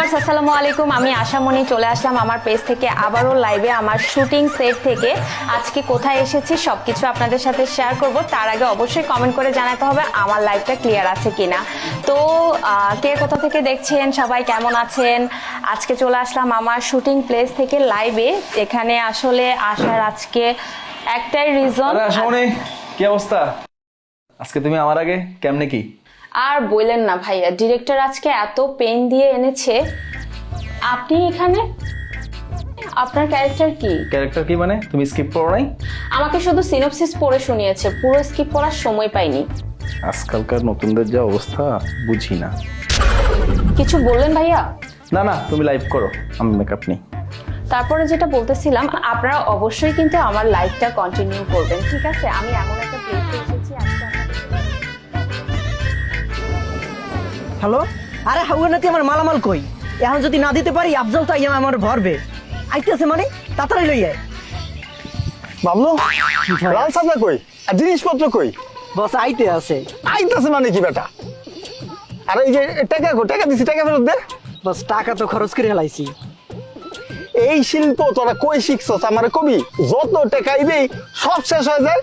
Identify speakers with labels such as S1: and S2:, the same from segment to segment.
S1: Viewers আসসালামু আলাইকুম, আমি আশামণি চলে আসলাম আমার পেজ থেকে আবারও লাইভে আমার শুটিং সেট থেকে। আজকে কোথায় এসেছি সবকিছু আপনাদের সাথে শেয়ার করব। তার আগে অবশ্যই কমেন্ট করে জানাতে হবে আমার লাইভটা ক্লিয়ার আছে কিনা। তো কে কোথা থেকে দেখছেন, সবাই কেমন আছেন? আজকে চলে আসলাম আমার শুটিং প্লেস থেকে লাইভে। এখানে আসলে আসার আজকে একটাই রিজন।
S2: আশামণি, কি অবস্থা? আজকে তুমি আমার আগে কেমনে কি?
S1: আর বললেন না ভাইয়া, ডিরেক্টর আজকে এত পেন দিয়ে এনেছে। আপনি এখানে, আপনার ক্যারেক্টার কি?
S2: ক্যারেক্টার কি মানে? তুমি স্কিপ পড়ো নাই?
S1: আমাকে শুধু সিনপসিস পড়ে শুনিয়েছে, পুরো স্কিপ পড়ার সময় পাইনি।
S2: আজকালকার নতুনদের যা অবস্থা বুঝি না।
S1: কিছু বললেন ভাইয়া?
S2: না না, তুমি লাইভ করো, আমি মেকআপ নেই।
S1: তারপরে যেটা বলতেছিলাম, আপনারা অবশ্যই কিন্তু আমার লাইভটা কন্টিনিউ করবেন, ঠিক আছে? আমি এমন একটা প্লেসে এসেছি আজকে।
S3: হ্যালো, আরে হাউনাতি আমার মালামাল কই? এখন যদি না দিতে পারি আফজল তো আমার ভরবে। আইতেছে মানে তাড়াতাড়ি লই আয়।
S4: বাবলু, লাল সাদা কই আর জিনিসপত্র কই?
S3: বস আইতে আছে।
S4: আইতাছে মানে কি বেটা? আর এই যে টাকা কো, টাকা দিছি, টাকা ফেরত দে।
S3: বস টাকা তো খরচ করে হেলাইছি।
S4: এই শিল্প তোরা কই শিখছস আমারে কবি? যত টাকাই দেই সব শেষ হয়ে যায়।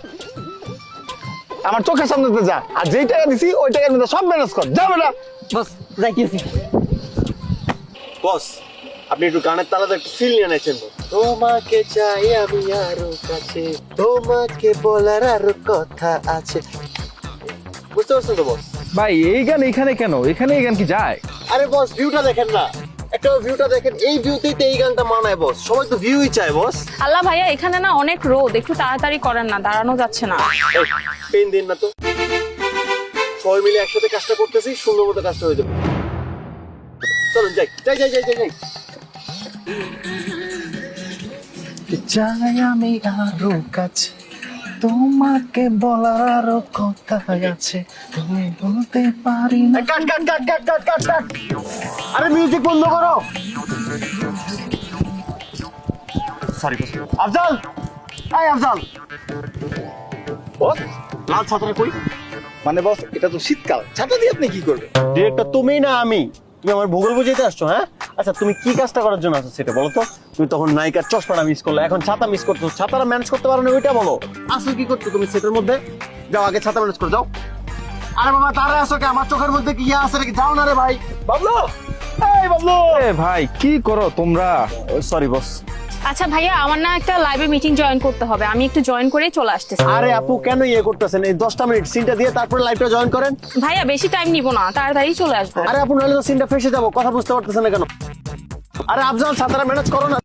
S4: আমার চোখের সামনে তো যা, আর যেই টাকা দিছি ওই টাকার মধ্যে সব ম্যানেজ কর। যা বেটা।
S3: বস যাইতেছি।
S5: বস, আপনি একটু গানের তালাতে একটু ফিল নিয়ে নেছেন। তোমাকে চাই আমি আরো কাছে, তোমাকে বলার আরো কথা আছে। বুঝতে পারছেন তো বস?
S2: ভাই এই গান এখানে কেন? এখানে এই গান কি যায়?
S5: আরে বস, ভিউটা দেখেন না, একটা ভিউটা দেখেন। এই ভিউতেই তো এই গানটা মানায় বস। সবাই তো ভিউই চায় বস।
S1: আল্লাহ ভাইয়া, এখানে না অনেক রোদ, একটু তাড়াতাড়ি করেন না, দাঁড়ানো যাচ্ছে না।
S5: পেন দিন না তো, সবাই মিলে একসাথে কাজটা করতেছি, সুন্দর মতো কাজটা হয়ে যাবে। চলুন যাই যাই যাই যাই যাই যাই।
S2: চাই আমি আরো কাছে, তোমাকে বলার আরো কথা আছে, তুমি বলতে পারি না।
S5: কাট কাট কাট কাট কাট কাট কাট। আরে মিউজিক বন্ধ করো। Sorry boss. আফজাল, এই আফজাল। বস, লাল ছাতাটা কই?
S4: মানে বস, এটা তো শীতকাল, ছাতা দিয়ে আপনি কি করবেন?
S5: ডিরেক্টর তুমি না আমি? তুমি আমার ভূগোল বুঝাইতে আসছো? হ্যাঁ আচ্ছা, তুমি কি কাজটা করার জন্য আসছো সেটা বলো তো। তুমি তখন নায়িকার চশমাটা মিস করলে, এখন ছাতা মিস করছো। ছাতাটা ম্যানেজ করতে পারো না ওইটা বলো। আসো কি করছো তুমি সেটের মধ্যে? যাও আগে ছাতা ম্যানেজ করে যাও। আরে বাবা, তারে আসো কে? আমার চোখের মধ্যে কি ইয়া আছে নাকি? যাও না রে ভাই। বাবলু, এই বাবলু।
S2: এ ভাই কি করো তোমরা?
S5: Sorry boss.
S1: আচ্ছা ভাইয়া, আমার না একটা লাইভে মিটিং জয়েন করতে হবে, আমি একটু জয়েন করেই চলে আসতেছি।
S5: আরে আপু, কেন ইয়ে করতেছেন? এই 10টা মিনিট সিনটা দিয়ে তারপরে লাইভটা জয়েন করেন।
S1: ভাইয়া বেশি টাইম নিব না, তাড়াতাড়ি চলে আসবো।
S5: আরে আপু, নাহলে তো সিনটা ফেসে যাবো। কথা বুঝতে পারতেছেন না কেন? আরে আফজাল, ছাতাটা ম্যানেজ করো না।